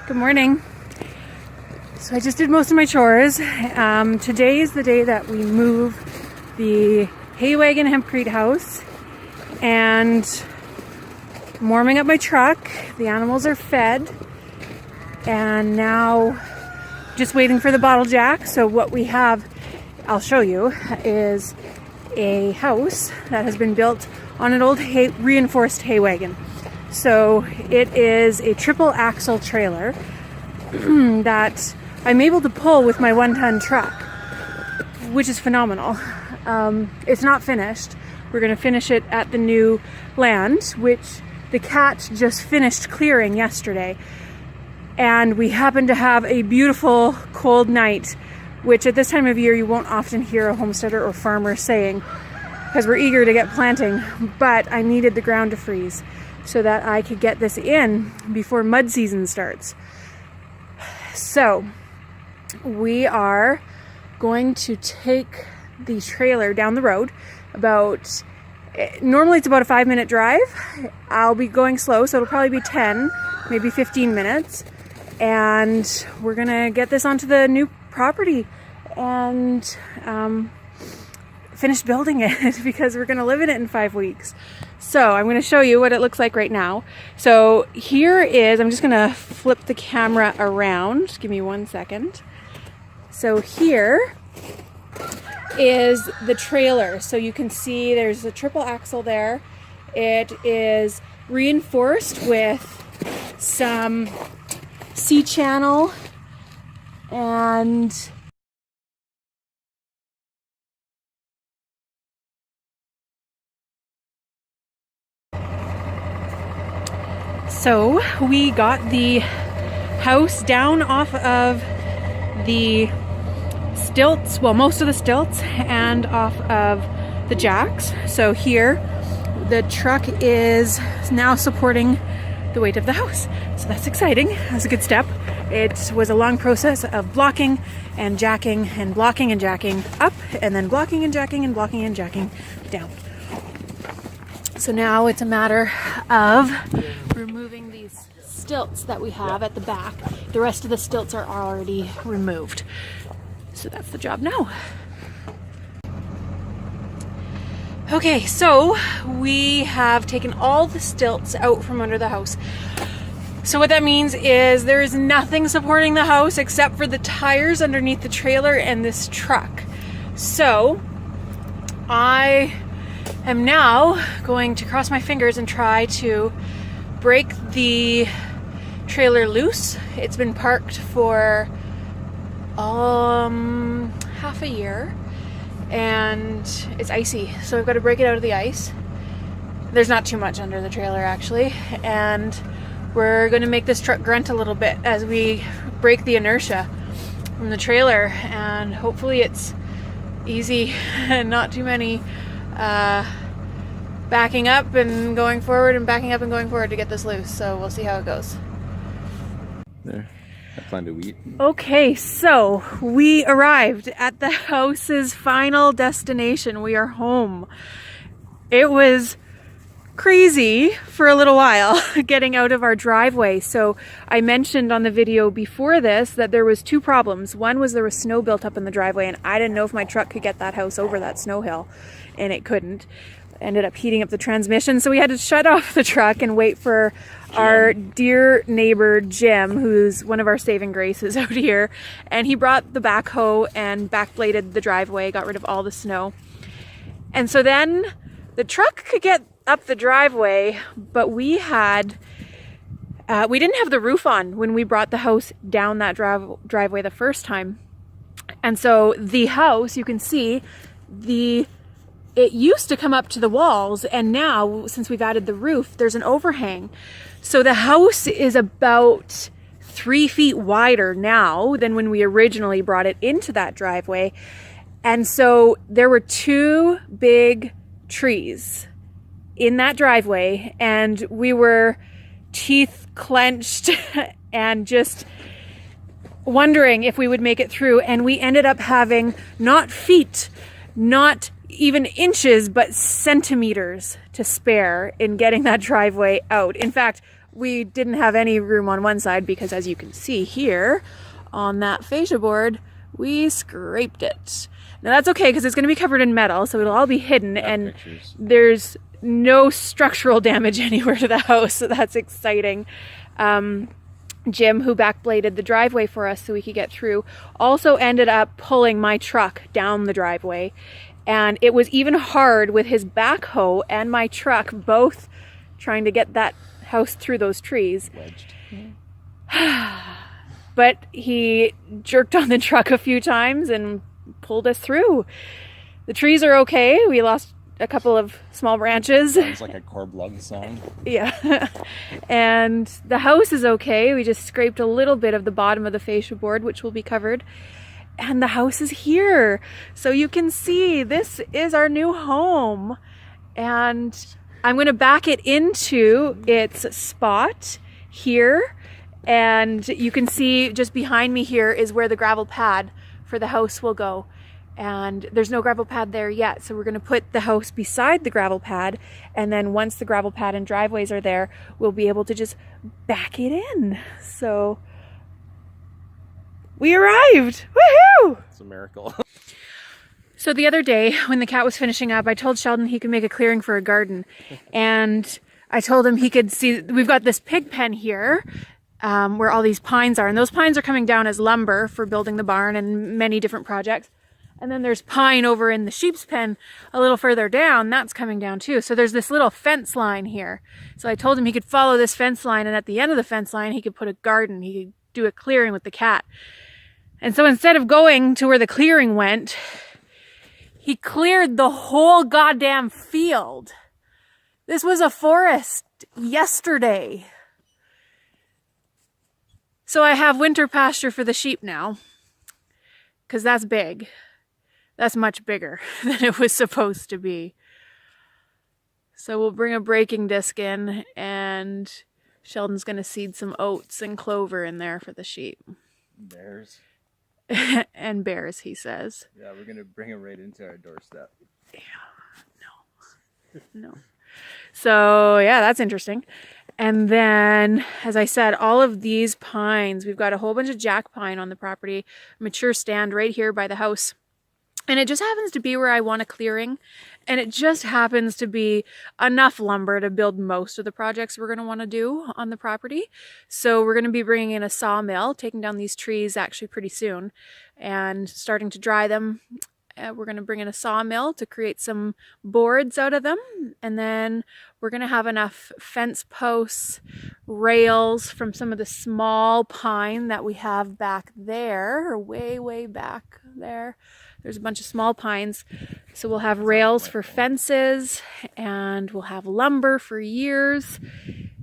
Good morning. So I just did most of my chores. Today is the day that we move the haywagon hempcrete house, and I'm warming up my truck. The animals are fed, and now just waiting for the bottle jack. So what we have, I'll show you, is a house that has been built on an old reinforced haywagon. So it is a triple axle trailer that I'm able to pull with my 1-ton truck, which is phenomenal. It's not finished. We're going to finish it at the new land, which the cat just finished clearing yesterday. And we happen to have a beautiful cold night, which at this time of year you won't often hear a homesteader or farmer saying, because we're eager to get planting. But I needed the ground to freeze so that I could get this in before mud season starts. So we are going to take the trailer down the road. Normally it's about a 5-minute drive. I'll be going slow, so it'll probably be 10, maybe 15 minutes. And we're gonna get this onto the new property and finish building it because we're gonna live in it in 5 weeks. So I'm gonna show you what it looks like right now. So here is, I'm just gonna flip the camera around. Give me 1 second. So here is the trailer. So you can see there's a triple axle there. It is reinforced with some C-channel and so we got the house down off of the stilts, well, most of the stilts, and off of the jacks. So here the truck is now supporting the weight of the house. So that's exciting. That's a good step. It was a long process of blocking and jacking and blocking and jacking up, and then blocking and jacking and blocking and jacking down. So now it's a matter of removing these stilts that we have at the back. The rest of the stilts are already removed. So that's the job now. Okay, so we have taken all the stilts out from under the house. So what that means is there is nothing supporting the house except for the tires underneath the trailer and this truck. So I am now going to cross my fingers and try to break the trailer loose. It's been parked for half a year and it's icy, so I've got to break it out of the ice. There's not too much under the trailer actually, and we're going to make this truck grunt a little bit as we break the inertia from the trailer, and hopefully it's easy and not too many backing up and going forward and backing up and going forward to get this loose. So we'll see how it goes. There, I plan to eat. Okay, so we arrived at the house's final destination. We are home. It was crazy for a little while getting out of our driveway. So I mentioned on the video before this that there was 2 problems. One was there was snow built up in the driveway, and I didn't know if my truck could get that house over that snow hill, and it couldn't. Ended up heating up the transmission, so we had to shut off the truck and wait for our dear neighbor Jim, who's one of our saving graces out here, and he brought the backhoe and backbladed the driveway, got rid of all the snow. And so then the truck could get up the driveway, but we didn't have the roof on when we brought the house down that driveway the first time. And so the house, you can see it used to come up to the walls, and now, since we've added the roof, there's an overhang. So the house is about 3 feet wider now than when we originally brought it into that driveway. And so there were 2 big trees in that driveway, and we were teeth clenched and just wondering if we would make it through. And we ended up having not feet, not even inches, but centimeters to spare in getting that driveway out. In fact, we didn't have any room on one side because, as you can see here on that fascia board, we scraped it. Now that's okay because it's going to be covered in metal, so it'll all be hidden, and there's no structural damage anywhere to the house, so that's exciting. Jim, who backbladed the driveway for us so we could get through, also ended up pulling my truck down the driveway, and it was even hard with his backhoe and my truck both trying to get that house through those trees. But he jerked on the truck a few times and pulled us through. The trees are okay. We lost a couple of small branches. Sounds like a Corb Lug song. Yeah. And the house is okay. We just scraped a little bit of the bottom of the fascia board, which will be covered. And the house is here. So you can see this is our new home. And I'm going to back it into its spot here. And you can see just behind me here is where the gravel pad for the house will go. And there's no gravel pad there yet, so we're going to put the house beside the gravel pad, and then once the gravel pad and driveways are there, we'll be able to just back it in. So we arrived! Woohoo! It's a miracle. So the other day when the cat was finishing up, I told Sheldon he could make a clearing for a garden, and I told him he could see, we've got this pig pen here where all these pines are, and those pines are coming down as lumber for building the barn and many different projects. And then there's pine over in the sheep's pen a little further down. That's coming down too. So there's this little fence line here. So I told him he could follow this fence line, and at the end of the fence line, he could put a garden. He could do a clearing with the cat. And so instead of going to where the clearing went, he cleared the whole goddamn field. This was a forest yesterday. So I have winter pasture for the sheep now, because that's big. That's much bigger than it was supposed to be. So we'll bring a breaking disc in, and Sheldon's going to seed some oats and clover in there for the sheep. Bears. And bears, he says. Yeah, we're going to bring it right into our doorstep. Yeah, no. So yeah, that's interesting. And then, as I said, all of these pines, we've got a whole bunch of jack pine on the property, mature stand right here by the house. And it just happens to be where I want a clearing. And it just happens to be enough lumber to build most of the projects we're going to want to do on the property. So we're going to be bringing in a sawmill, taking down these trees actually pretty soon, and starting to dry them. We're going to bring in a sawmill to create some boards out of them. And then we're going to have enough fence posts, rails from some of the small pine that we have back there, or way, way back there. There's a bunch of small pines. So we'll have rails for fences, and we'll have lumber for years.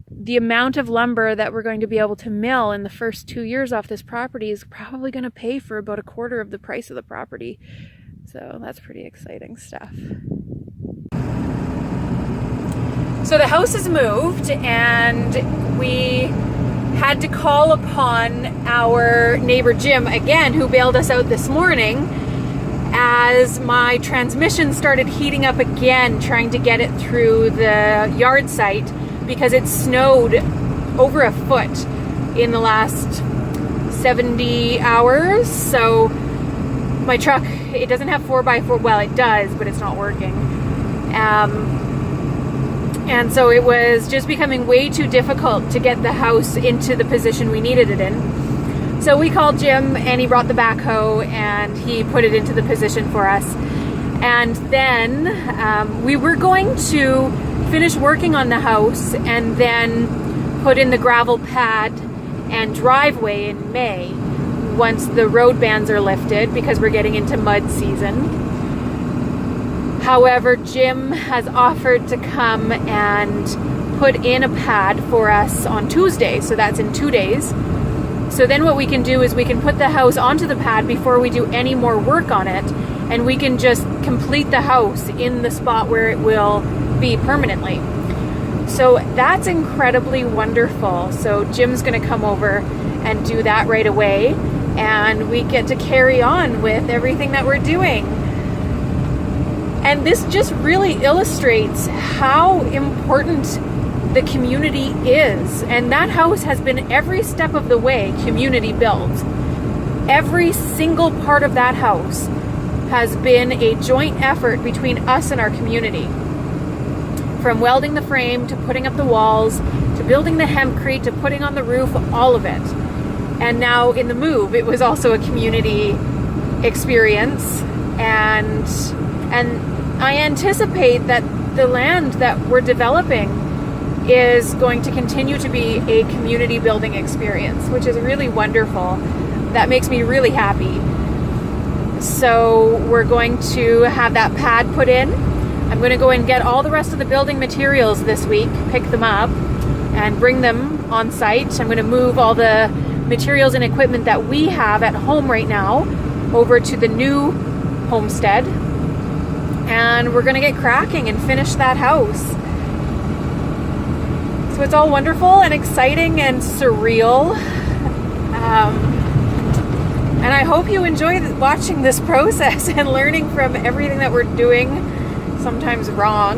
The amount of lumber that we're going to be able to mill in the first 2 years off this property is probably going to pay for about a quarter of the price of the property. So that's pretty exciting stuff. So the house is moved, and we had to call upon our neighbor Jim again, who bailed us out this morning, as my transmission started heating up again, trying to get it through the yard site, because it snowed over a foot in the last 70 hours. So my truck, it doesn't have 4x4, well it does, but it's not working. And so it was just becoming way too difficult to get the house into the position we needed it in. So we called Jim, and he brought the backhoe, and he put it into the position for us. And then we were going to finish working on the house and then put in the gravel pad and driveway in May, once the road bans are lifted, because we're getting into mud season. However, Jim has offered to come and put in a pad for us on Tuesday, so that's in 2 days. So then what we can do is we can put the house onto the pad before we do any more work on it, and we can just complete the house in the spot where it will be permanently. So that's incredibly wonderful. So Jim's going to come over and do that right away, and we get to carry on with everything that we're doing. And this just really illustrates how important the community is. And that house has been every step of the way community built. Every single part of that house has been a joint effort between us and our community. From welding the frame, to putting up the walls, to building the hempcrete, to putting on the roof, all of it. And now in the move, it was also a community experience. And I anticipate that the land that we're developing is going to continue to be a community building experience, which is really wonderful. That makes me really happy. So we're going to have that pad put in. I'm going to go and get all the rest of the building materials this week, pick them up, and bring them on site. I'm going to move all the materials and equipment that we have at home right now over to the new homestead. And we're going to get cracking and finish that house. So it's all wonderful and exciting and surreal. And I hope you enjoy watching this process and learning from everything that we're doing, sometimes wrong,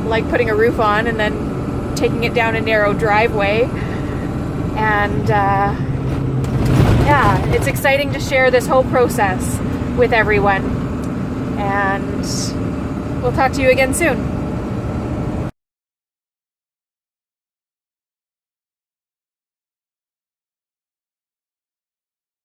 like putting a roof on and then taking it down a narrow driveway. And yeah, it's exciting to share this whole process with everyone. And we'll talk to you again soon.